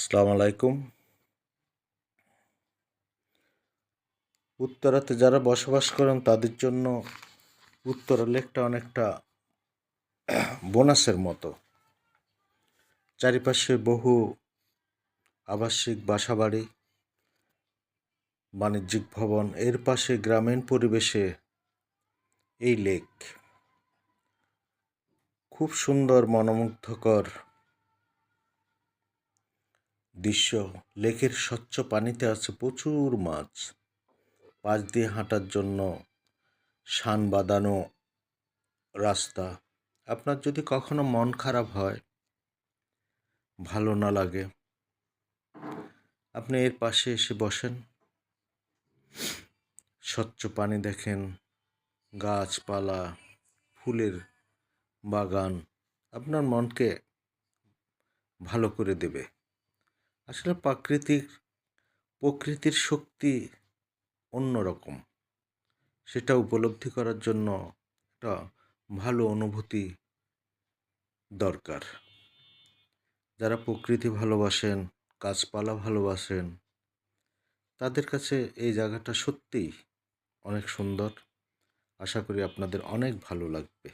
আসসালামু আলাইকুম। উত্তরাতে যারা বসবাস করেন তাদের জন্য উত্তরা লেকটা অনেকটা বোনাসের মতো। চারিপাশে বহু আবাসিক বাসাবাড়ি, বাণিজ্যিক ভবন, এর পাশে গ্রামীণ পরিবেশে এই লেক খুব সুন্দর মনোমুগ্ধকর দৃশ্য। লেকের স্বচ্ছ পানিতে আছে প্রচুর মাছ। পাশ দিয়ে হাঁটার জন্য শান বাঁধানো রাস্তা। আপনার যদি কখনো মন খারাপ হয়, ভালো না লাগে, আপনি এর পাশে এসে বসেন, স্বচ্ছ পানি দেখেন, গাছপালা, ফুলের বাগান আপনার মনকে ভালো করে দেবে। আসলে প্রকৃতির শক্তি অন্যরকম। সেটা উপলব্ধি করার জন্য একটা ভালো অনুভূতি দরকার। যারা প্রকৃতি ভালোবাসেন, গাছপালা ভালোবাসেন, তাদের কাছে এই জায়গাটা সত্যিই অনেক সুন্দর। আশা করি আপনাদের অনেক ভালো লাগবে।